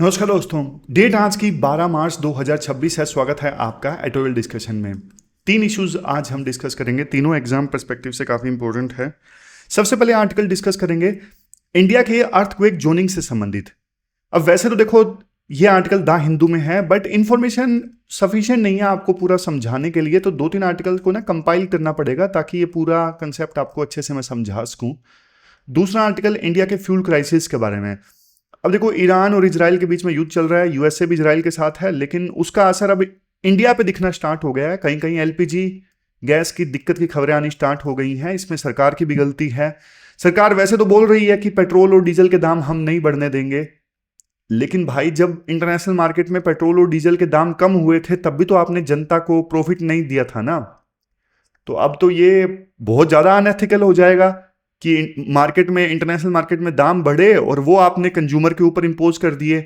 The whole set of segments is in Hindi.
नमस्कार दोस्तों। डेट आज की 12 मार्च 2026 है। स्वागत है आपका एटोरियल डिस्कशन में। तीन इश्यूज आज हम डिस्कस करेंगे, तीनों एग्जाम पर्सपेक्टिव से काफ़ी इंपॉर्टेंट है। सबसे पहले आर्टिकल डिस्कस करेंगे इंडिया के अर्थक्वेक जोनिंग से संबंधित। अब वैसे तो देखो ये आर्टिकल द हिंदू में है, बट इंफॉर्मेशन सफिशिएंट नहीं है आपको पूरा समझाने के लिए, तो दो तीन आर्टिकल को ना कंपाइल करना पड़ेगा ताकि ये पूरा कंसेप्ट आपको अच्छे से मैं समझा सकूँ। दूसरा आर्टिकल इंडिया के फ्यूल क्राइसिस के बारे में। अब देखो ईरान और इजराइल के बीच में युद्ध चल रहा है, यूएसए भी इजराइल के साथ है, लेकिन उसका असर अब इंडिया पे दिखना स्टार्ट हो गया है। कहीं कहीं एलपीजी गैस की दिक्कत की खबरें आनी स्टार्ट हो गई हैं। इसमें सरकार की भी गलती है। सरकार वैसे तो बोल रही है कि पेट्रोल और डीजल के दाम हम नहीं बढ़ने देंगे, लेकिन भाई जब इंटरनेशनल मार्केट में पेट्रोल और डीजल के दाम कम हुए थे तब भी तो आपने जनता को प्रॉफिट नहीं दिया था ना। तो अब तो ये बहुत ज़्यादा अनएथिकल हो जाएगा कि मार्केट में, इंटरनेशनल मार्केट में दाम बढ़े और वो आपने कंज्यूमर के ऊपर इंपोज कर दिए।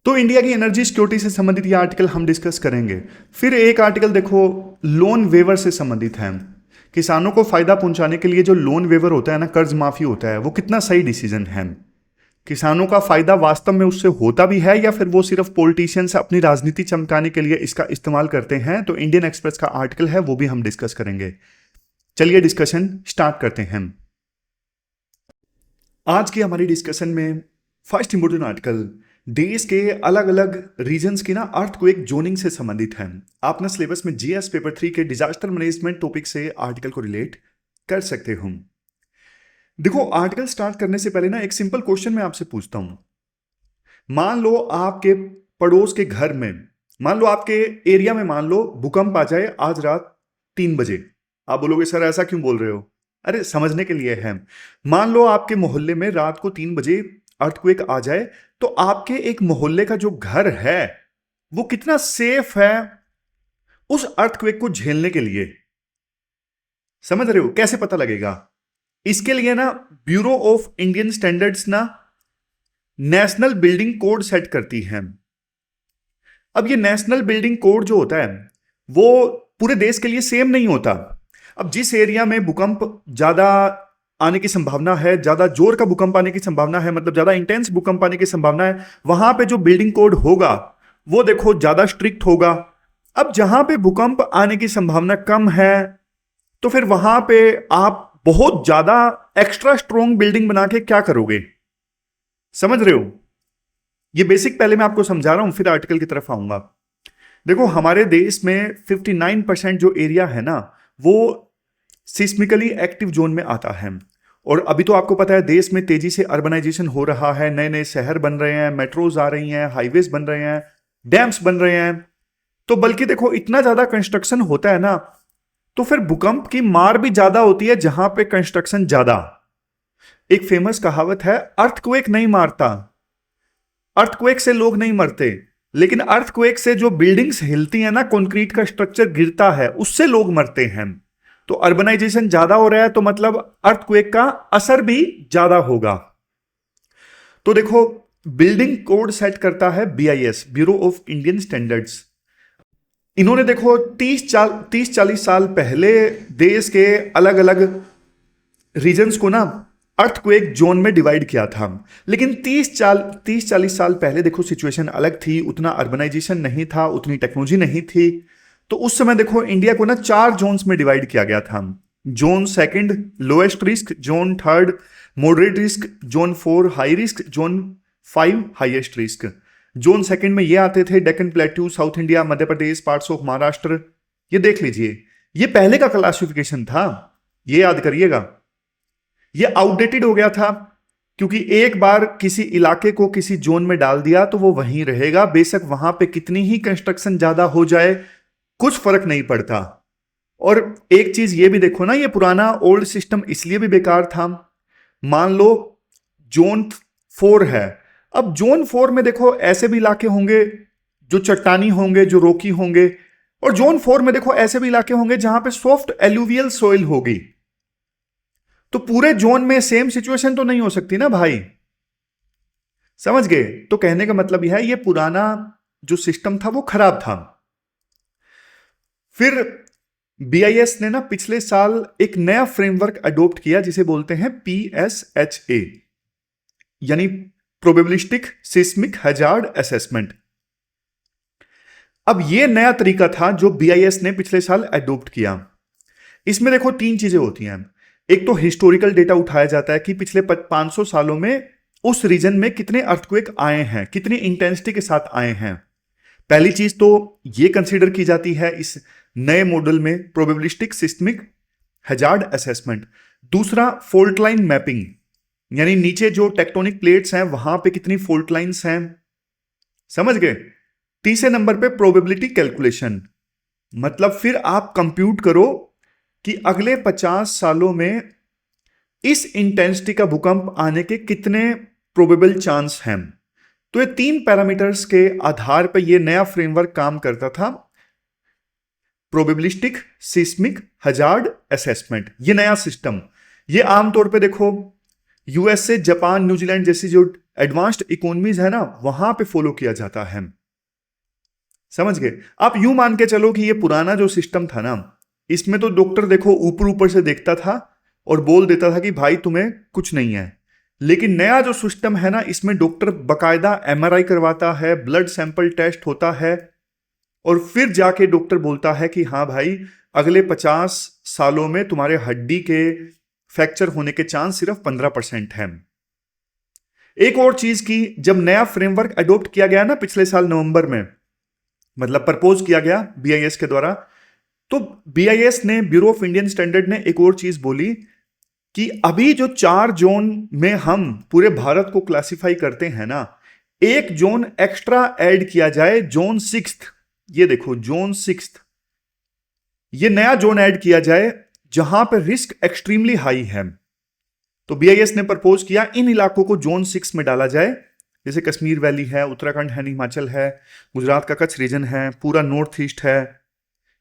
तो इंडिया की एनर्जी सिक्योरिटी से संबंधित ये आर्टिकल हम डिस्कस करेंगे। फिर एक आर्टिकल देखो लोन वेवर से संबंधित है। किसानों को फायदा पहुंचाने के लिए जो लोन वेवर होता है ना, कर्ज माफी होता है, वो कितना सही डिसीजन है? किसानों का फायदा वास्तव में उससे होता भी है या फिर वो सिर्फ पॉलिटिशियंस अपनी राजनीति चमकाने के लिए इसका इस्तेमाल करते हैं? तो इंडियन एक्सप्रेस का आर्टिकल है, वो भी हम डिस्कस करेंगे। चलिए डिस्कशन स्टार्ट करते हैं। आज की हमारी डिस्कशन में फर्स्ट इंपोर्टेंट आर्टिकल देश के अलग अलग रीजन्स की ना अर्थक्वेक जोनिंग से संबंधित है। आप ना सिलेबस में जीएस पेपर 3 के डिजास्टर मैनेजमेंट टॉपिक से आर्टिकल को रिलेट कर सकते हो। देखो आर्टिकल स्टार्ट करने से पहले ना एक सिंपल क्वेश्चन मैं आपसे पूछता हूं। मान लो आपके पड़ोस के घर में, मान लो आपके एरिया में, मान लो भूकंप आ जाए आज रात 3 बजे। आप बोलोगे सर ऐसा क्यों बोल रहे हो? अरे समझने के लिए है। मान लो आपके मोहल्ले में रात को 3 बजे अर्थक्वेक आ जाए, तो आपके एक मोहल्ले का जो घर है वो कितना सेफ है उस अर्थक्वेक को झेलने के लिए? समझ रहे हो? कैसे पता लगेगा? इसके लिए ना ब्यूरो ऑफ इंडियन स्टैंडर्ड्स ना नेशनल बिल्डिंग कोड सेट करती है। अब ये नेशनल बिल्डिंग कोड जो होता है वो पूरे देश के लिए सेम नहीं होता। अब जिस एरिया में भूकंप ज्यादा आने की संभावना है, ज्यादा जोर का भूकंप आने की संभावना है, मतलब ज्यादा इंटेंस भूकंप आने की संभावना है, वहां पे जो बिल्डिंग कोड होगा वो देखो ज्यादा स्ट्रिक्ट होगा। अब जहां पे भूकंप आने की संभावना कम है तो फिर वहां पे आप बहुत ज्यादा एक्स्ट्रा स्ट्रॉन्ग बिल्डिंग बना के क्या करोगे? समझ रहे हो? ये बेसिक पहले मैं आपको समझा रहा हूं, फिर आर्टिकल की तरफ आऊंगा। देखो हमारे देश में 59% जो एरिया है ना वो सिस्मिकली एक्टिव जोन में आता है। और अभी तो आपको पता है देश में तेजी से अर्बनाइजेशन हो रहा है, नए नए शहर बन रहे हैं, मेट्रोज आ रही हैं, हाईवेज बन रहे हैं, डैम्स बन रहे हैं। तो बल्कि देखो इतना ज्यादा कंस्ट्रक्शन होता है ना, तो फिर भूकंप की मार भी ज्यादा होती है जहां पे कंस्ट्रक्शन ज्यादा। एक फेमस कहावत है, अर्थक्वेक नहीं मारता। अर्थक्वेक से लोग नहीं मरते, लेकिन अर्थक्वेक से जो बिल्डिंग्स हिलती हैं ना, कंक्रीट का स्ट्रक्चर गिरता है, उससे लोग मरते हैं। तो अर्बनाइजेशन ज्यादा हो रहा है तो मतलब अर्थक्वेक का असर भी ज्यादा होगा। तो देखो बिल्डिंग कोड सेट करता है BIS, bureau of Indian standards. इन्होंने देखो 30-40 साल पहले देश के अलग अलग रीजन्स को ना अर्थक्वेक जोन में डिवाइड किया था। लेकिन 30-40 साल पहले देखो सिचुएशन अलग थी, उतना अर्बनाइजेशन नहीं था, उतनी टेक्नोलॉजी नहीं थी। तो उस समय देखो इंडिया को ना 4 जोन्स में डिवाइड किया गया था। Zone second lowest risk, zone third moderate risk, zone 4 high risk, zone 5 highest risk. Zone second में ये आते थे Deccan plateau, south India, Madhya Pradesh, parts of Maharashtra. ये देख लीजिए, ये पहले का क्लासिफिकेशन था, ये याद करिएगा। ये आउटडेटेड हो गया था क्योंकि एक बार किसी इलाके को किसी जोन में डाल दिया तो वो वहीं रहेगा, बेशक वहां पे कितनी ही कंस्ट्रक्शन ज्यादा हो जाए, कुछ फर्क नहीं पड़ता। और एक चीज ये भी देखो ना, ये पुराना ओल्ड सिस्टम इसलिए भी बेकार था। मान लो जोन 4 है, अब जोन 4 में देखो ऐसे भी इलाके होंगे जो चट्टानी होंगे, जो रोकी होंगे, और जोन 4 में देखो ऐसे भी इलाके होंगे जहां पे सॉफ्ट एलुवियल सोइल होगी। तो पूरे जोन में सेम सिचुएशन तो नहीं हो सकती ना भाई। समझ गए? तो कहने का मतलब यह है ये पुराना जो सिस्टम था वो खराब था। फिर बीआईएस ने ना पिछले साल एक नया फ्रेमवर्क अडॉप्ट किया जिसे बोलते हैं पीएसएचए, यानी प्रोबेबिलिस्टिक सिस्मिक हैजार्ड असेसमेंट। अब ये नया तरीका था जो बीआईएस ने पिछले साल एडॉप्ट किया। इसमें देखो तीन चीजें होती हैं। एक तो हिस्टोरिकल डेटा उठाया जाता है कि पिछले 500 सालों में उस रीजन में कितने अर्थक्वेक आए हैं, कितनी इंटेंसिटी के साथ आए हैं। पहली चीज तो ये कंसीडर की जाती है इस नए मॉडल में प्रोबेबिलिस्टिक सिस्मिक हैजार्ड असेसमेंट। दूसरा फॉल्ट लाइन मैपिंग, यानी नीचे जो टेक्टोनिक प्लेट्स हैं वहां पे कितनी फॉल्ट लाइंस हैं, समझ गए। तीसरे नंबर पे प्रोबेबिलिटी कैलकुलेशन, मतलब फिर आप कंप्यूट करो कि अगले 50 सालों में इस इंटेंसिटी का भूकंप आने के कितने प्रोबेबल चांस हैं। तो ये तीन पैरामीटर्स के आधार पर यह नया फ्रेमवर्क काम करता था, प्रोबेबिलिस्टिक सिस्मिक हैजार्ड असेसमेंट। ये नया सिस्टम ये आमतौर पे देखो यूएसए, जापान, न्यूजीलैंड जैसी जो एडवांस्ड इकोनॉमीज है ना वहां पे फॉलो किया जाता है, समझ गए। आप यूं मान के चलो कि ये पुराना जो सिस्टम था ना, इसमें तो डॉक्टर देखो ऊपर ऊपर से देखता था और बोल देता था कि भाई तुम्हें कुछ नहीं है। लेकिन नया जो सिस्टम है ना, इसमें डॉक्टर बकायदा एमआरआई करवाता है, ब्लड सैंपल टेस्ट होता है और फिर जाके डॉक्टर बोलता है कि हाँ भाई अगले 50 सालों में तुम्हारे हड्डी के फ्रैक्चर होने के चांस सिर्फ 15% हैं। एक और चीज की, जब नया फ्रेमवर्क अडॉप्ट किया गया ना पिछले साल नवंबर में, मतलब प्रपोज किया गया बीआईएस के द्वारा, तो बीआईएस ने, ब्यूरो ऑफ इंडियन स्टैंडर्ड ने एक और चीज बोली कि अभी जो 4 जोन में हम पूरे भारत को क्लासिफाई करते हैं ना, एक जोन एक्स्ट्रा ऐड किया जाए, जोन 6th। ये देखो जोन 6th, ये नया जोन ऐड किया जाए जहां पर रिस्क एक्सट्रीमली हाई है। तो बीआईएस ने प्रपोज किया इन इलाकों को जोन 6 में डाला जाए, जैसे कश्मीर वैली है, उत्तराखंड है, हिमाचल है, गुजरात का कच्छ रीजन है, पूरा नॉर्थ ईस्ट है।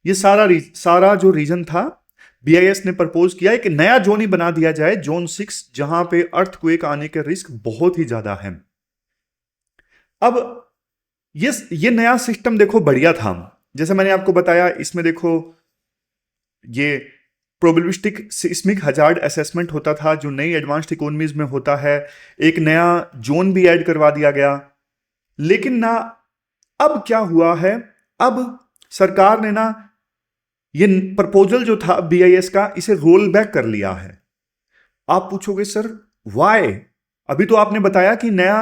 ये सारा जो रीजन था बीआईएस ने प्रपोज किया है कि नया जोन ही बना दिया जाए, जोन 6, जहां पे अर्थक्वेक आने के रिस्क बहुत ही ज्यादा है। अब ये नया सिस्टम देखो बढ़िया था, जैसे मैंने आपको बताया। इसमें देखो ये प्रोबेबिलिस्टिक सिस्मिक हैजार्ड असेसमेंट होता था जो नई एडवांस्ड इकोनॉमीज में होता है। एक नया जोन भी ऐड करवा दिया गया। लेकिन ना अब क्या हुआ है, अब सरकार ने ना ये प्रपोजल जो था बीआईएस का, इसे रोल बैक कर लिया है। आप पूछोगे सर व्हाई? अभी तो आपने बताया कि नया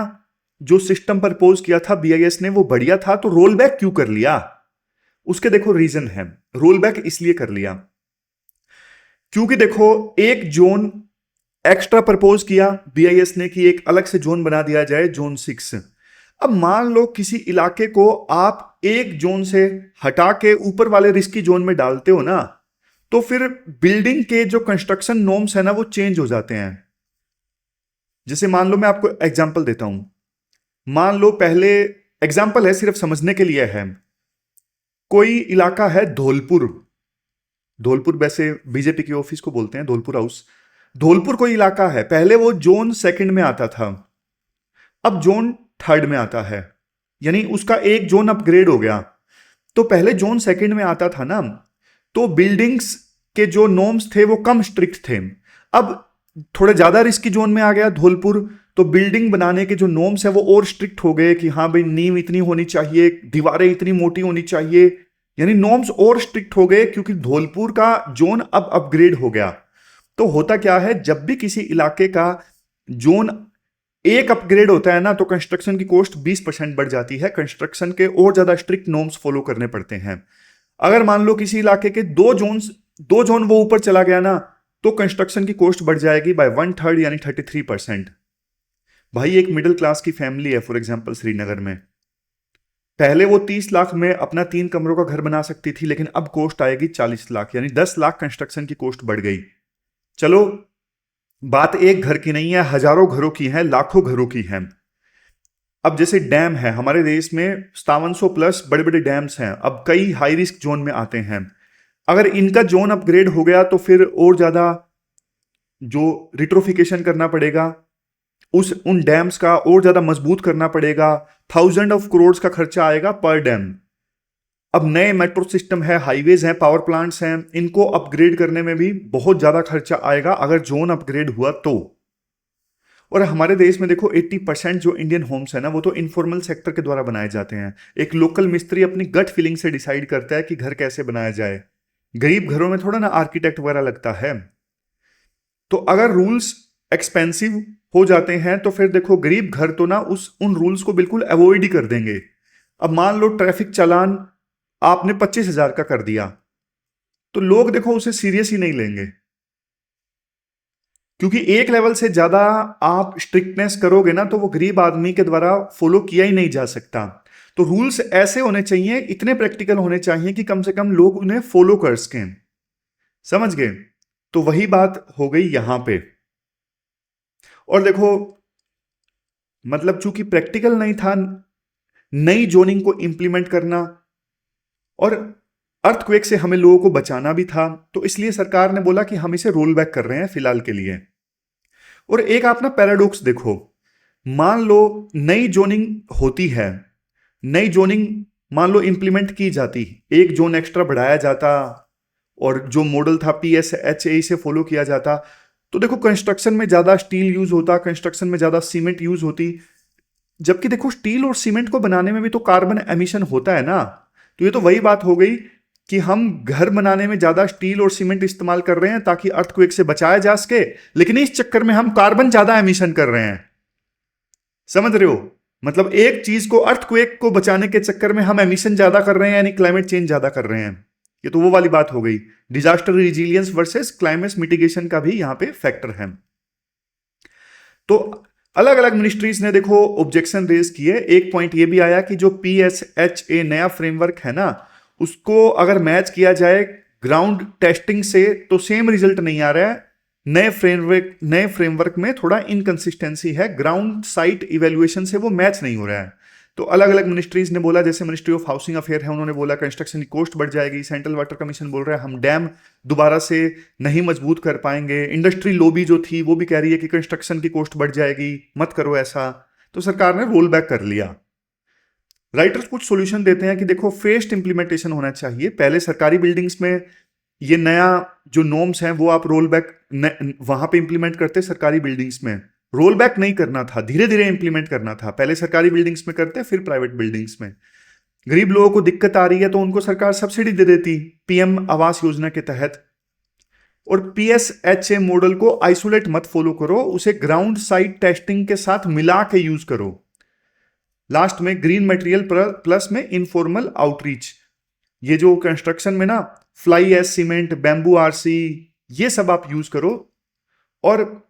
जो सिस्टम प्रपोज किया था बीआईएस ने वो बढ़िया था, तो रोल बैक क्यों कर लिया? उसके देखो रीजन है। रोल बैक इसलिए कर लिया क्योंकि देखो एक जोन एक्स्ट्रा प्रपोज किया बीआईएस ने कि एक अलग से जोन बना दिया जाए, जोन 6। अब मान लो किसी इलाके को आप एक जोन से हटा के ऊपर वाले रिस्की जोन में डालते हो ना, तो फिर बिल्डिंग के जो कंस्ट्रक्शन नॉर्म्स है ना वो चेंज हो जाते हैं। जैसे मान लो मैं आपको एग्जांपल देता हूं। मान लो, पहले एग्जांपल है सिर्फ समझने के लिए है, कोई इलाका है धौलपुर वैसे बीजेपी के ऑफिस को बोलते हैं धौलपुर हाउस। धौलपुर कोई इलाका है, पहले वो जोन 2 में आता था, अब जोन 3 में आता है, यानी उसका एक जोन अपग्रेड हो गया। तो पहले जोन 2 में आता था ना, तो बिल्डिंग्स के जो नॉर्म्स थे वो कम स्ट्रिक्ट थे। अब थोड़े ज्यादा रिस्की जोन में आ गया धौलपुर, तो बिल्डिंग बनाने के जो नॉर्म्स है वो और स्ट्रिक्ट हो गए कि हाँ भाई नींव इतनी होनी चाहिए, दीवारें इतनी मोटी होनी चाहिए, यानी नॉर्म्स और स्ट्रिक्ट हो गए क्योंकि धौलपुर का जोन अब अपग्रेड हो गया। तो होता क्या है, जब भी किसी इलाके का जोन एक अपग्रेड होता है ना, तो कंस्ट्रक्शन की कॉस्ट 20% बढ़ जाती है। कंस्ट्रक्शन के और ज्यादा स्ट्रिक्ट नॉर्म्स फॉलो करने पड़ते हैं। अगर मान लो किसी इलाके के दो जोन वो ऊपर चला गया ना, तो कंस्ट्रक्शन की कॉस्ट बढ़ जाएगी बाय 1/3 यानी 33%। भाई एक मिडिल क्लास की फैमिली है फॉर एग्जांपल श्रीनगर में, पहले वो 30 लाख में अपना 3 कमरों का घर बना सकती थी, लेकिन अब कॉस्ट आएगी 40 लाख, यानी 10 लाख कंस्ट्रक्शन की कॉस्ट बढ़ गई। चलो बात एक घर की नहीं है, हजारों घरों की है, लाखों घरों की है। अब जैसे डैम है हमारे देश में 5700+ बड़े बड़े डैम्स हैं, अब कई हाई रिस्क जोन में आते हैं। अगर इनका जोन अपग्रेड हो गया तो फिर और ज्यादा जो रिट्रोफिकेशन करना पड़ेगा, उन डैम्स का और ज्यादा मजबूत करना पड़ेगा। 1000 ऑफ करोड़ का खर्चा आएगा पर डैम। अब नए मेट्रो सिस्टम है, हाईवेज हैं, पावर प्लांट्स हैं, इनको अपग्रेड करने में भी बहुत ज्यादा खर्चा आएगा अगर जोन अपग्रेड हुआ तो। और हमारे देश में देखो 80% जो इंडियन होम्स है ना वो तो इनफॉर्मल सेक्टर के द्वारा बनाए जाते हैं। एक लोकल मिस्त्री अपनी गट फीलिंग से डिसाइड करता है कि घर कैसे बनाया जाए। गरीब घरों में थोड़ा ना आर्किटेक्ट वगैरह लगता है। तो अगर रूल्स एक्सपेंसिव हो जाते हैं तो फिर देखो गरीब घर तो ना उन रूल्स को बिल्कुल अवॉइड ही कर देंगे। अब मान लो ट्रैफिक चालान आपने 25,000 का कर दिया, तो लोग देखो उसे सीरियस ही नहीं लेंगे, क्योंकि एक लेवल से ज्यादा आप स्ट्रिक्टनेस करोगे ना तो वो गरीब आदमी के द्वारा फॉलो किया ही नहीं जा सकता। तो रूल्स ऐसे होने चाहिए, इतने प्रैक्टिकल होने चाहिए कि कम से कम लोग उन्हें फॉलो कर सकें। समझ गए? तो वही बात हो गई यहां पे। और देखो मतलब चूंकि प्रैक्टिकल नहीं था नई जोनिंग को इंप्लीमेंट करना, और अर्थक्वेक से हमें लोगों को बचाना भी था, तो इसलिए सरकार ने बोला कि हम इसे रोल बैक कर रहे हैं फिलहाल के लिए। और एक आप ना पैराडॉक्स देखो, मान लो नई जोनिंग होती है, नई जोनिंग मान लो इंप्लीमेंट की जाती, एक जोन एक्स्ट्रा बढ़ाया जाता और जो मॉडल था PSHA से फॉलो किया जाता, तो देखो कंस्ट्रक्शन में ज्यादा स्टील यूज होता, कंस्ट्रक्शन में ज्यादा सीमेंट यूज होती। जबकि देखो स्टील और सीमेंट को बनाने में भी तो कार्बन एमिशन होता है ना। तो ये तो वही बात हो गई कि हम घर बनाने में ज्यादा स्टील और सीमेंट इस्तेमाल कर रहे हैं ताकि अर्थक्वेक से बचाया जा सके, लेकिन इस चक्कर में हम कार्बन ज्यादा एमिशन कर रहे हैं। समझ रहे हो? मतलब एक चीज को, अर्थक्वेक को बचाने के चक्कर में हम एमिशन ज्यादा कर रहे हैं, यानी क्लाइमेट चेंज ज्यादा कर रहे हैं। ये तो वो वाली बात हो गई, disaster resilience versus climate mitigation का भी यहां पे फैक्टर है। तो अलग अलग मिनिस्ट्रीज ने देखो ऑब्जेक्शन रेज किए। एक पॉइंट ये भी आया कि जो PSHA नया फ्रेमवर्क है ना, उसको अगर मैच किया जाए ग्राउंड टेस्टिंग से तो सेम रिजल्ट नहीं आ रहा है। नए फ्रेमवर्क में थोड़ा इनकंसिस्टेंसी है, ग्राउंड साइट इवेल्युएशन से वो मैच नहीं हो रहा है। तो अलग अलग मिनिस्ट्रीज ने बोला, जैसे मिनिस्ट्री ऑफ हाउसिंग अफेयर है, उन्होंने बोला कंस्ट्रक्शन की कॉस्ट बढ़ जाएगी। सेंट्रल वाटर कमीशन बोल रहा है हम डैम दोबारा से नहीं मजबूत कर पाएंगे। इंडस्ट्री लॉबी जो थी वो भी कह रही है कि कंस्ट्रक्शन की कॉस्ट बढ़ जाएगी, मत करो ऐसा। तो सरकार ने रोल बैक कर लिया। राइटर्स कुछ सॉल्यूशन देते हैं कि देखो फेस्ड इंप्लीमेंटेशन होना चाहिए। पहले सरकारी बिल्डिंग्स में ये नया जो नॉर्म्स हैं वो आप रोल बैक वहां पे इंप्लीमेंट करते, सरकारी बिल्डिंग्स में रोल बैक नहीं करना था, धीरे धीरे इंप्लीमेंट करना था। पहले सरकारी बिल्डिंग्स में करते, फिर प्राइवेट बिल्डिंग्स में। गरीब लोगों को दिक्कत आ रही है तो उनको सरकार सब्सिडी दे देती PM आवास योजना के तहत। और PSHA मॉडल को आइसोलेट मत फॉलो करो, उसे ग्राउंड साइट टेस्टिंग के साथ मिला के यूज करो। लास्ट में ग्रीन मटेरियल प्लस में इनफॉर्मल आउटरीच, ये जो कंस्ट्रक्शन में ना fly ash cement, bamboo RC, ये सब आप यूज करो। और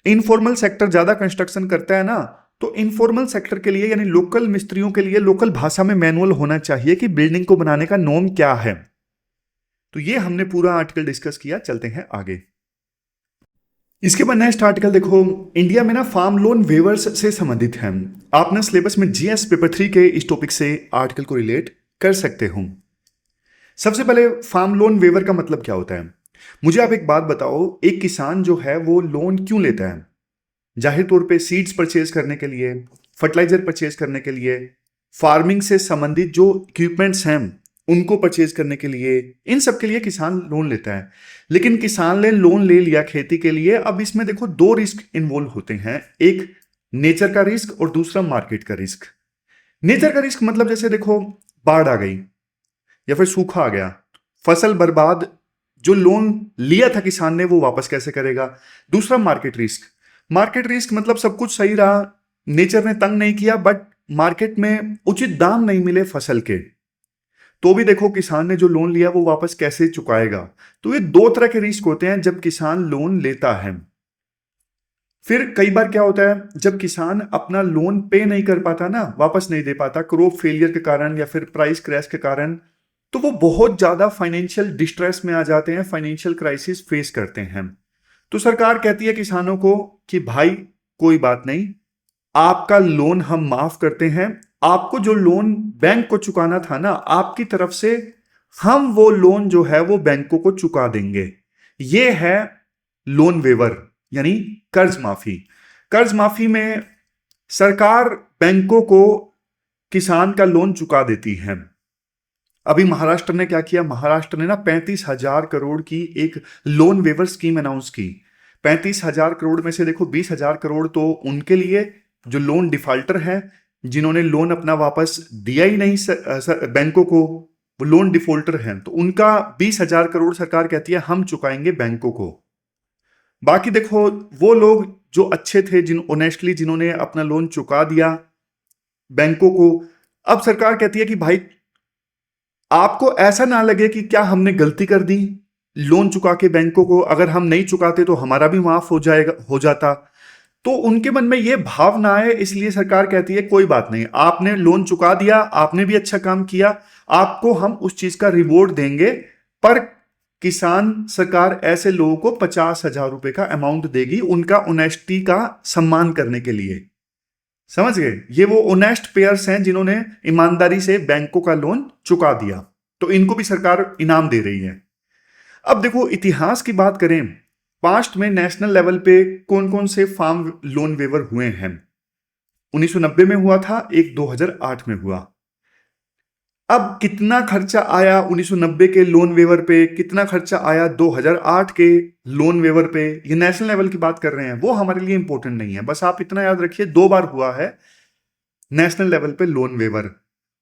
इनफॉर्मल सेक्टर ज्यादा कंस्ट्रक्शन करता है ना, तो इनफॉर्मल सेक्टर के लिए यानी लोकल मिस्त्रियों के लिए लोकल भाषा में मैनुअल होना चाहिए कि बिल्डिंग को बनाने का नॉर्म क्या है। तो ये हमने पूरा आर्टिकल डिस्कस किया। चलते हैं आगे। इसके बाद नेक्स्ट आर्टिकल देखो, इंडिया में ना फार्म लोन वेवर्स से संबंधित है। आप ना सिलेबस में GS पेपर 3 के इस टॉपिक से आर्टिकल को रिलेट कर सकते हो। सबसे पहले फार्म लोन वेवर का मतलब क्या होता है? मुझे आप एक बात बताओ, एक किसान जो है वो लोन क्यों लेता है? जाहिर तौर पे सीड्स परचेज करने के लिए, फर्टिलाइजर परचेज करने के लिए, फार्मिंग से संबंधित जो इक्विपमेंट्स हैं उनको परचेज करने के लिए, इन सब के लिए किसान लोन लेता है। लेकिन किसान ने लोन ले लिया खेती के लिए, अब इसमें देखो दो रिस्क इन्वॉल्व होते हैं, एक नेचर का रिस्क और दूसरा मार्केट का रिस्क। नेचर का रिस्क मतलब जैसे देखो बाढ़ आ गई या फिर सूखा आ गया, फसल बर्बाद, जो लोन लिया था किसान ने वो वापस कैसे करेगा। दूसरा मार्केट रिस्क, मार्केट रिस्क मतलब सब कुछ सही रहा, नेचर ने तंग नहीं किया, बट मार्केट में उचित दाम नहीं मिले फसल के, तो भी देखो किसान ने जो लोन लिया वो वापस कैसे चुकाएगा। तो ये दो तरह के रिस्क होते हैं जब किसान लोन लेता है। फिर कई बार क्या होता है, जब किसान अपना लोन पे नहीं कर पाता ना, वापस नहीं दे पाता क्रॉप फेलियर के कारण या फिर प्राइस क्रैश के कारण, तो वो बहुत ज्यादा फाइनेंशियल डिस्ट्रेस में आ जाते हैं, फाइनेंशियल क्राइसिस फेस करते हैं। तो सरकार कहती है किसानों को कि भाई कोई बात नहीं, आपका लोन हम माफ करते हैं, आपको जो लोन बैंक को चुकाना था ना आपकी तरफ से, हम वो लोन जो है वो बैंकों को चुका देंगे। ये है लोन वेवर यानी कर्ज माफी। कर्ज माफी में सरकार बैंकों को किसान का लोन चुका देती है। अभी महाराष्ट्र ने क्या किया, महाराष्ट्र ने ना 35,000 करोड़ की एक लोन वेवर स्कीम अनाउंस की। 35,000 करोड़ में से देखो 20,000 करोड़ तो उनके लिए जो लोन डिफाल्टर हैं, जिन्होंने लोन अपना वापस दिया ही नहीं बैंकों को, वो लोन डिफॉल्टर हैं, तो उनका 20,000 करोड़ सरकार कहती है हम चुकाएंगे बैंकों को। बाकी देखो वो लोग जो अच्छे थे, जिन ऑनेस्टली जिन्होंने अपना लोन चुका दिया बैंकों को, अब सरकार कहती है कि भाई आपको ऐसा ना लगे कि क्या हमने गलती कर दी लोन चुका के बैंकों को, अगर हम नहीं चुकाते तो हमारा भी माफ हो जाता, तो उनके मन में यह भाव ना आए, इसलिए सरकार कहती है कोई बात नहीं, आपने लोन चुका दिया, आपने भी अच्छा काम किया, आपको हम उस चीज का रिवॉर्ड देंगे, पर किसान सरकार ऐसे लोगों को 50,000 रुपए का अमाउंट देगी उनका ऑनेस्टी का सम्मान करने के लिए। समझ गए? ये वो ऑनेस्ट पेयर्स हैं जिन्होंने ईमानदारी से बैंकों का लोन चुका दिया, तो इनको भी सरकार इनाम दे रही है। अब देखो इतिहास की बात करें, पास्ट में नेशनल लेवल पे कौन कौन से फार्म लोन वेवर हुए हैं। 1990 में हुआ था, एक 2008 में हुआ। अब कितना खर्चा आया 1990 के लोन वेवर पे, कितना खर्चा आया 2008 के लोन वेवर पे, ये नेशनल लेवल की बात कर रहे हैं, वो हमारे लिए इंपॉर्टेंट नहीं है। बस आप इतना याद रखिए 2 बार हुआ है नेशनल लेवल पे लोन वेवर,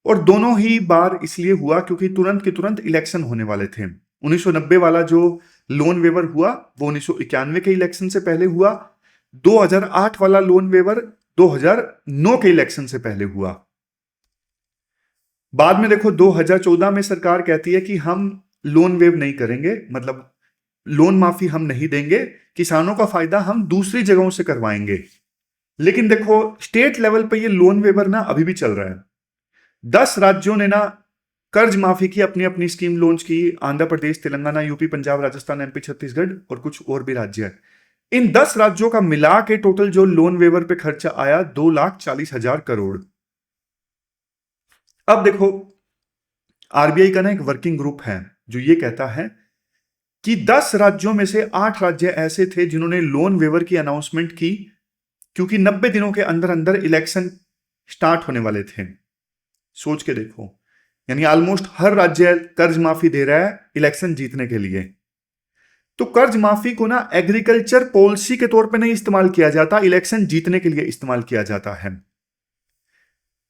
और दोनों ही बार इसलिए हुआ क्योंकि तुरंत के तुरंत इलेक्शन होने वाले थे। 1990 वाला जो लोन वेवर हुआ वो 1991 के इलेक्शन से पहले हुआ। 2008 वाला लोन वेवर 2009 के इलेक्शन से पहले हुआ। बाद में देखो 2014 में सरकार कहती है कि हम लोन वेव नहीं करेंगे, मतलब लोन माफी हम नहीं देंगे, किसानों का फायदा हम दूसरी जगहों से करवाएंगे। लेकिन देखो स्टेट लेवल पे ये लोन वेवर ना अभी भी चल रहा है। 10 राज्यों ने ना कर्ज माफी की अपनी अपनी स्कीम लॉन्च की, आंध्र प्रदेश, तेलंगाना, यूपी, पंजाब, राजस्थान, एमपी, छत्तीसगढ़ और कुछ और भी राज्य है। इन 10 राज्यों का मिला के टोटल जो लोन वेवर पे खर्चा आया 2,40,000 करोड़। अब देखो आरबीआई का ना एक वर्किंग ग्रुप है जो ये कहता है कि 10 राज्यों में से 8 राज्य ऐसे थे जिन्होंने लोन वेवर की अनाउंसमेंट की, क्योंकि 90 दिनों के अंदर अंदर इलेक्शन स्टार्ट होने वाले थे। सोच के देखो, यानी ऑलमोस्ट हर राज्य कर्ज माफी दे रहा है इलेक्शन जीतने के लिए। तो कर्ज माफी को ना एग्रीकल्चर पॉलिसी के तौर पे नहीं इस्तेमाल किया जाता, इलेक्शन जीतने के लिए इस्तेमाल किया जाता है।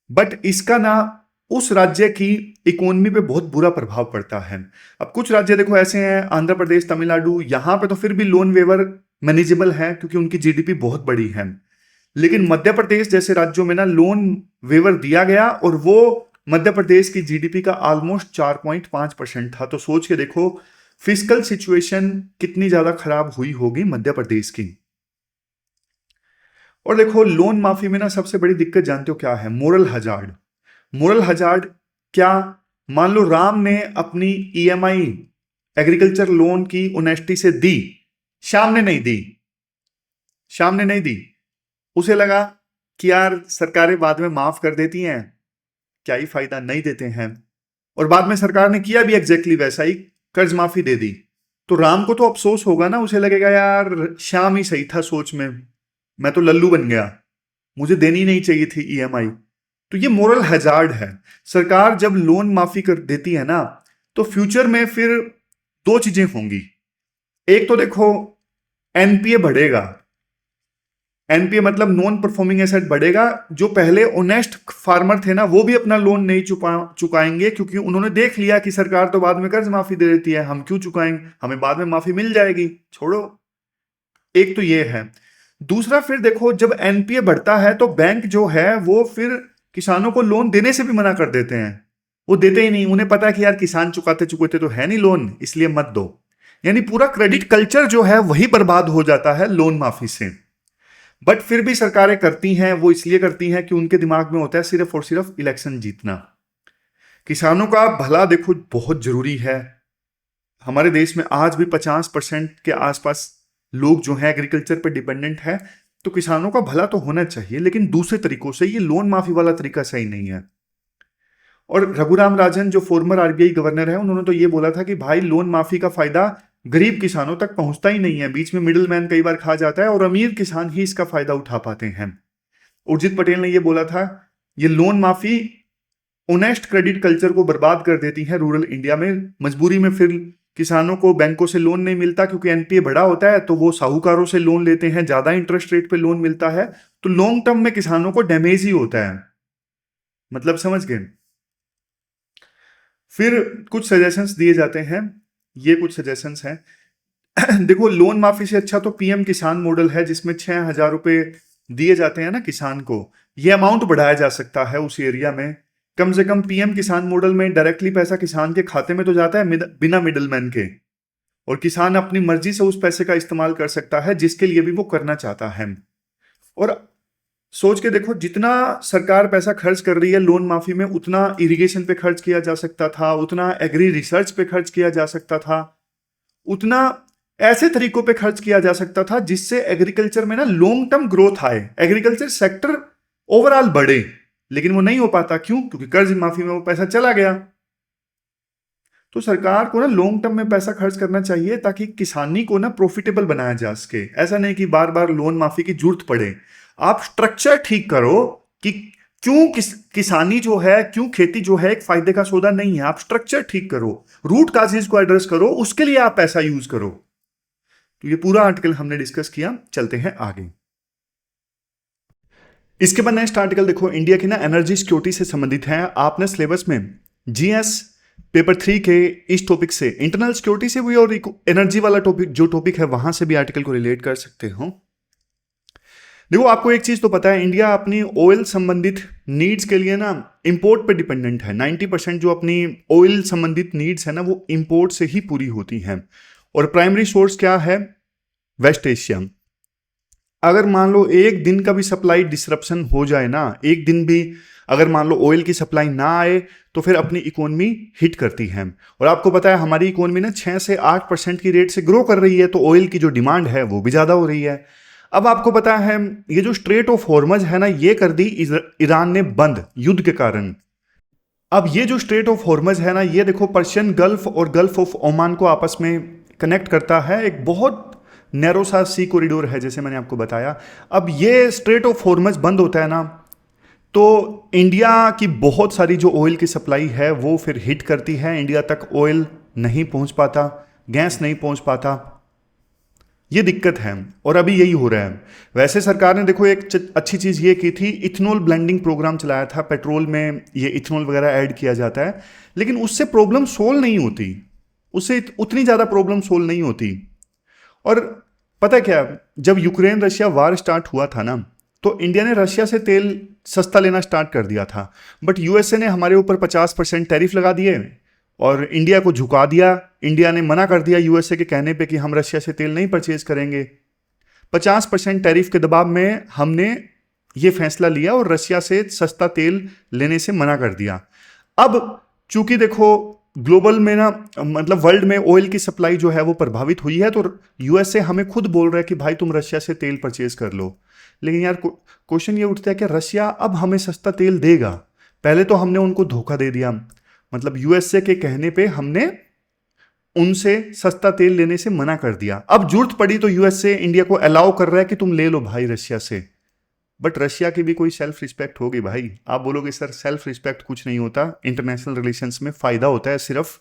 बट इसका ना उस राज्य की इकोनॉमी पे बहुत बुरा प्रभाव पड़ता है। अब कुछ राज्य देखो ऐसे हैं, आंध्र प्रदेश, तमिलनाडु, यहां पे तो फिर भी लोन वेवर मैनेजेबल है क्योंकि उनकी जीडीपी बहुत बड़ी है। लेकिन मध्य प्रदेश जैसे राज्यों में ना लोन वेवर दिया गया और वो मध्य प्रदेश की जीडीपी का ऑलमोस्ट 4.5% था। तो सोच के देखो फिस्कल सिचुएशन कितनी ज्यादा खराब हुई होगी मध्य प्रदेश की। और देखो लोन माफी में ना सबसे बड़ी दिक्कत जानते हो क्या है? Moral hazard. मोरल हजार्ड क्या? मान लो राम ने अपनी ईएमआई एग्रीकल्चर लोन की ऑनेस्टी से दी, श्याम ने नहीं दी, श्याम ने नहीं दी। उसे लगा कि यार सरकारें बाद में माफ कर देती हैं, क्या ही फायदा, नहीं देते हैं। और बाद में सरकार ने किया भी एग्जैक्टली वैसा ही, कर्ज माफी दे दी। तो राम को तो अफसोस होगा ना, उसे लगेगा यार श्याम ही सही था सोच में, मैं तो लल्लू बन गया, मुझे देनी नहीं चाहिए थी ईएमआई। तो ये मोरल हजार्ड है। सरकार जब लोन माफी कर देती है ना, तो फ्यूचर में फिर 2 चीजें होंगी। एक तो देखो एनपीए बढ़ेगा, एनपीए मतलब नॉन परफॉर्मिंग एसेट बढ़ेगा। जो पहले ऑनेस्ट फार्मर थे ना वो भी अपना लोन नहीं चुकाएंगे, क्योंकि उन्होंने देख लिया कि सरकार तो बाद में कर्ज माफी दे देती है, हम क्यों चुकाएंगे, हमें बाद में माफी मिल जाएगी, छोड़ो। एक तो ये है। दूसरा फिर देखो जब एनपीए बढ़ता है तो बैंक जो है वो फिर किसानों को लोन देने से भी मना कर देते हैं, वो देते ही नहीं। उन्हें पता है कि यार किसान चुकाते चुकाते तो है नहीं लोन, इसलिए मत दो। यानी पूरा क्रेडिट कल्चर जो है वही बर्बाद हो जाता है लोन माफी से। बट फिर भी सरकारें करती हैं, वो इसलिए करती हैं कि उनके दिमाग में होता है सिर्फ और सिर्फ इलेक्शन जीतना। किसानों का भला देखो बहुत जरूरी है। हमारे देश में आज भी 50% के आसपास लोग जो हैं एग्रीकल्चर पर डिपेंडेंट है, तो किसानों का भला तो होना चाहिए, लेकिन दूसरे तरीकों से। ये लोन माफी वाला तरीका सही नहीं है। और रघुराम राजन जो फॉर्मर आरबीआई गवर्नर है, उन्होंने तो ये बोला था कि भाई लोन माफी का फायदा गरीब किसानों तक पहुंचता ही नहीं है, बीच में मिडिल मैन कई बार खा जाता है और अमीर किसान ही इसका फायदा उठा पाते हैं। उर्जित पटेल ने ये बोला था, ये लोन माफी ऑनेस्ट क्रेडिट कल्चर को बर्बाद कर देती है रूरल इंडिया में। मजबूरी में फिर किसानों को बैंकों से लोन नहीं मिलता क्योंकि एनपीए बड़ा होता है, तो वो साहूकारों से लोन लेते हैं, ज़्यादा इंटरेस्ट रेट पे लोन मिलता है, तो लॉन्ग टर्म में किसानों को डैमेज ही होता है। मतलब समझ गए। फिर कुछ सजेशंस दिए जाते हैं, ये कुछ सजेशंस हैं। देखो, लोन माफी से अच्छा तो पीएम किसान मॉडल है, जिसमें 6,000 रुपए दिए जाते हैं ना किसान को। ये अमाउंट बढ़ाया जा सकता है उस एरिया में। कम से कम पीएम किसान मॉडल में डायरेक्टली पैसा किसान के खाते में तो जाता है बिना मिडलमैन के, और किसान अपनी मर्जी से उस पैसे का इस्तेमाल कर सकता है जिसके लिए भी वो करना चाहता है। और सोच के देखो, जितना सरकार पैसा खर्च कर रही है लोन माफी में, उतना इरिगेशन पे खर्च किया जा सकता था, उतना एग्री रिसर्च पे खर्च किया जा सकता था, उतना ऐसे तरीकों पे खर्च किया जा सकता था जिससे एग्रीकल्चर में ना लॉन्ग टर्म ग्रोथ आए, एग्रीकल्चर सेक्टर ओवरऑल बढ़े। लेकिन वो नहीं हो पाता, क्यों? क्योंकि कर्ज माफी में वो पैसा चला गया। तो सरकार को ना लॉन्ग टर्म में पैसा खर्च करना चाहिए ताकि किसानी को ना प्रॉफिटेबल बनाया जा सके। ऐसा नहीं कि बार बार लोन माफी की जरूरत पड़े। आप स्ट्रक्चर ठीक करो कि क्यों किसानी जो है, क्यों खेती जो है एक फायदे का सौदा नहीं है। आप स्ट्रक्चर ठीक करो, रूट काजेज को एड्रेस करो, उसके लिए आप पैसा यूज करो। तो ये पूरा आर्टिकल हमने डिस्कस किया। चलते हैं आगे। इसके बाद नेक्स्ट आर्टिकल देखो, इंडिया की ना एनर्जी सिक्योरिटी से संबंधित है। आपने सिलेबस में जीएस पेपर 3 के इस टॉपिक से, इंटरनल सिक्योरिटी से भी और एनर्जी वाला टॉपिक जो टॉपिक है वहां से भी आर्टिकल को रिलेट कर सकते हो। देखो, आपको एक चीज तो पता है, इंडिया अपनी ऑयल संबंधित नीड्स के लिए ना इंपोर्ट पे डिपेंडेंट है। 90% जो अपनी ऑयल संबंधित नीड्स है ना वो इंपोर्ट से ही पूरी होती हैं। और प्राइमरी सोर्स क्या है? West Asia. अगर मान लो एक दिन का भी सप्लाई डिसरप्शन हो जाए ना, एक दिन भी अगर मान लो ऑयल की सप्लाई ना आए, तो फिर अपनी इकोनॉमी हिट करती है। और आपको पता है हमारी इकोनॉमी ना 6 से 8% की रेट से ग्रो कर रही है, तो ऑयल की जो डिमांड है वो भी ज़्यादा हो रही है। अब आपको पता है ये जो स्ट्रेट ऑफ हॉर्मज है ना, ये कर दी ईरान ने बंद युद्ध के कारण। अब ये जो स्ट्रेट ऑफ हॉर्मज है ना, ये देखो पर्शियन गल्फ और गल्फ ऑफ ओमान को आपस में कनेक्ट करता है। एक बहुत नैरो सा सी कॉरिडोर है, जैसे मैंने आपको बताया। अब ये स्ट्रेट ऑफ हॉर्मज बंद होता है ना, तो इंडिया की बहुत सारी जो ऑयल की सप्लाई है वो फिर हिट करती है। इंडिया तक ऑयल नहीं पहुंच पाता, गैस नहीं पहुंच पाता, ये दिक्कत है। और अभी यही हो रहा है। वैसे सरकार ने देखो एक अच्छी चीज़ ये की थी, इथेनॉल ब्लेंडिंग प्रोग्राम चलाया था। पेट्रोल में ये इथेनॉल वगैरह ऐड किया जाता है, लेकिन उससे प्रॉब्लम सोल्व नहीं होती, उससे उतनी ज़्यादा प्रॉब्लम सोल्व नहीं होती। और पता क्या, जब यूक्रेन रशिया वार स्टार्ट हुआ था ना, तो इंडिया ने रशिया से तेल सस्ता लेना स्टार्ट कर दिया था। बट यूएसए ने हमारे ऊपर 50% टैरिफ लगा दिए और इंडिया को झुका दिया। इंडिया ने मना कर दिया यूएसए के कहने पे कि हम रशिया से तेल नहीं परचेज करेंगे। 50% टैरिफ के दबाव में हमने ये फैसला लिया और रशिया से सस्ता तेल लेने से मना कर दिया। अब चूंकि देखो ग्लोबल में ना, मतलब वर्ल्ड में ऑयल की सप्लाई जो है वो प्रभावित हुई है, तो यूएसए हमें खुद बोल रहा है कि भाई तुम रशिया से तेल परचेज कर लो। लेकिन यार क्वेश्चन ये उठता है कि रशिया अब हमें सस्ता तेल देगा? पहले तो हमने उनको धोखा दे दिया, मतलब यूएसए के कहने पे हमने उनसे सस्ता तेल लेने से मना कर दिया। अब जरूरत पड़ी तो यूएसए इंडिया को अलाउ कर रहा है कि तुम ले लो भाई रशिया से। बट रशिया की भी कोई सेल्फ रिस्पेक्ट होगी भाई। आप बोलोगे सर सेल्फ रिस्पेक्ट कुछ नहीं होता, इंटरनेशनल रिलेशंस में फायदा होता है सिर्फ।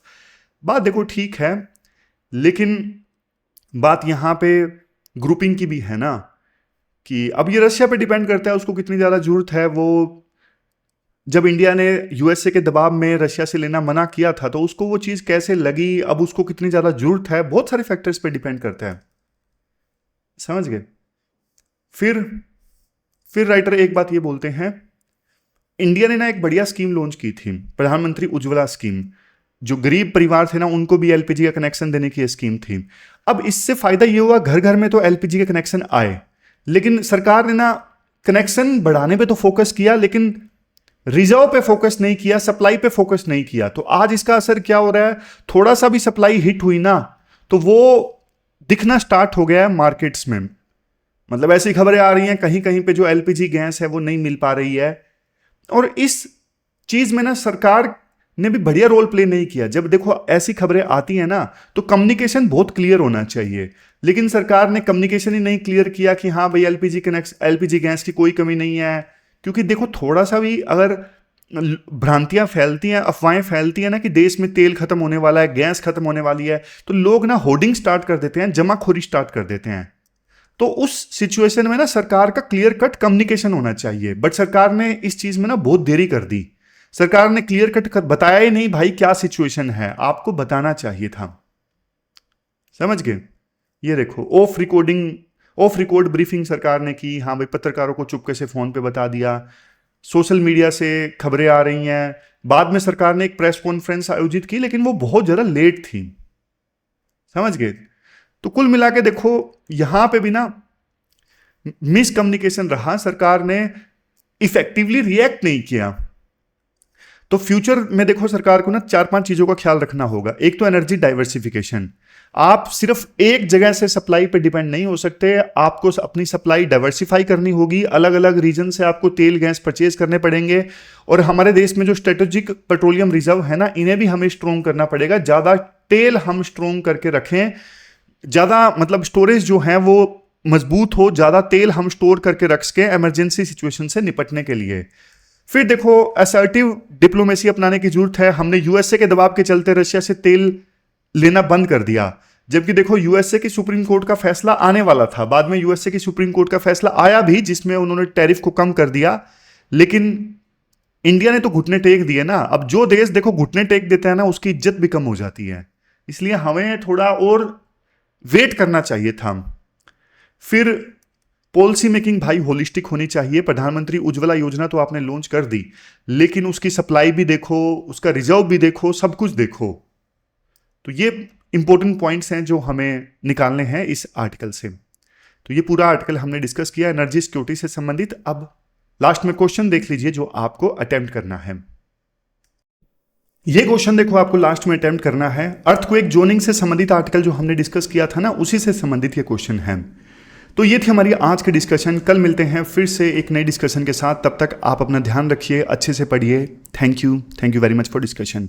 बात देखो ठीक है, लेकिन बात यहाँ पे ग्रुपिंग की भी है ना, कि अब ये रशिया पे डिपेंड करता है उसको कितनी ज़्यादा जरूरत है। वो जब इंडिया ने यूएसए के दबाव में रशिया से लेना मना किया था, तो उसको वो चीज़ कैसे लगी, अब उसको कितनी ज़्यादा जरूरत है, बहुत सारे फैक्टर्स पे डिपेंड करता है। समझ गए? फिर राइटर एक बात ये बोलते हैं, इंडिया ने ना एक बढ़िया स्कीम लॉन्च की थी, प्रधानमंत्री उज्ज्वला स्कीम। जो गरीब परिवार थे ना, उनको भी एलपीजी का कनेक्शन देने की स्कीम थी। अब इससे फायदा ये हुआ, घर घर में तो एलपीजी के कनेक्शन आए, लेकिन सरकार ने ना कनेक्शन बढ़ाने पे तो फोकस किया, लेकिन रिजर्व पे फोकस नहीं किया, सप्लाई पे फोकस नहीं किया। तो आज इसका असर क्या हो रहा है, थोड़ा सा भी सप्लाई हिट हुई ना तो वो दिखना स्टार्ट हो गया है मार्केट्स में। मतलब ऐसी खबरें आ रही हैं कहीं कहीं पे जो एलपीजी गैस है वो नहीं मिल पा रही है। और इस चीज में ना सरकार ने भी बढ़िया रोल प्ले नहीं किया। जब देखो ऐसी खबरें आती हैं ना, तो कम्युनिकेशन बहुत क्लियर होना चाहिए, लेकिन सरकार ने कम्युनिकेशन ही नहीं क्लियर किया कि हाँ भाई एलपीजी गैस की कोई कमी नहीं है। क्योंकि देखो थोड़ा सा भी अगर भ्रांतियां फैलती हैं, अफवाहें फैलती हैं ना कि देश में तेल खत्म होने वाला है, गैस खत्म होने वाली है, तो लोग ना होर्डिंग स्टार्ट कर देते हैं, जमाखोरी स्टार्ट कर देते हैं। तो उस सिचुएशन में ना सरकार का क्लियर कट कम्युनिकेशन होना चाहिए, बट सरकार ने इस चीज में ना बहुत देरी कर दी। सरकार ने क्लियर कट बताया ही नहीं भाई क्या सिचुएशन है, आपको बताना चाहिए था। समझ गए? ये देखो ऑफ रिकॉर्ड ब्रीफिंग सरकार ने की। हाँ भाई, पत्रकारों को चुपके से फोन पे बता दिया, सोशल मीडिया से खबरें आ रही हैं। बाद में सरकार ने एक प्रेस कॉन्फ्रेंस आयोजित की, लेकिन वो बहुत ज़्यादा लेट थी। समझ गए? तो कुल मिला के देखो, यहां पे भी ना मिसकम्युनिकेशन रहा, सरकार ने इफेक्टिवली रिएक्ट नहीं किया। तो फ्यूचर में देखो सरकार को ना 4-5 चीजों का ख्याल रखना होगा। एक तो एनर्जी डाइवर्सिफिकेशन, आप सिर्फ एक जगह से सप्लाई पे डिपेंड नहीं हो सकते, आपको अपनी सप्लाई डाइवर्सिफाई करनी होगी। अलग अलग रीजन से आपको तेल गैस परचेज करने पड़ेंगे, और हमारे देश में जो स्ट्रेटेजिक पेट्रोलियम रिजर्व है ना, इन्हें भी हमें स्ट्रोंग करना पड़ेगा। ज्यादा तेल हम स्ट्रोंग करके रखें, ज्यादा मतलब स्टोरेज जो है वो मजबूत हो, ज्यादा तेल हम स्टोर करके रख सके इमरजेंसी सिचुएशन से निपटने के लिए। फिर देखो, असर्टिव डिप्लोमेसी अपनाने की जरूरत है। हमने यूएसए के दबाव के चलते रशिया से तेल लेना बंद कर दिया, जबकि देखो यूएसए की सुप्रीम कोर्ट का फैसला आने वाला था। बाद में यूएसए की सुप्रीम कोर्ट का फैसला आया भी, जिसमें उन्होंने टैरिफ को कम कर दिया, लेकिन इंडिया ने तो घुटने टेक दिए ना। अब जो देश देखो घुटने टेक देता है ना, उसकी इज्जत भी कम हो जाती है। इसलिए हमें थोड़ा और वेट करना चाहिए था। फिर पॉलिसी मेकिंग भाई होलिस्टिक होनी चाहिए। प्रधानमंत्री उज्ज्वला योजना तो आपने लॉन्च कर दी, लेकिन उसकी सप्लाई भी देखो, उसका रिजर्व भी देखो, सब कुछ देखो। तो ये इंपॉर्टेंट पॉइंट्स हैं जो हमें निकालने हैं इस आर्टिकल से। तो ये पूरा आर्टिकल हमने डिस्कस किया एनर्जी सिक्योरिटी से संबंधित। अब लास्ट में क्वेश्चन देख लीजिए जो आपको अटेम्प्ट करना है। ये क्वेश्चन देखो आपको लास्ट में अटेम्प्ट करना है। अर्थक्वेक जोनिंग से संबंधित आर्टिकल जो हमने डिस्कस किया था ना, उसी से संबंधित ये क्वेश्चन है। तो ये थी हमारी आज की डिस्कशन। कल मिलते हैं फिर से एक नई डिस्कशन के साथ। तब तक आप अपना ध्यान रखिए, अच्छे से पढ़िए। Thank you very much for discussion.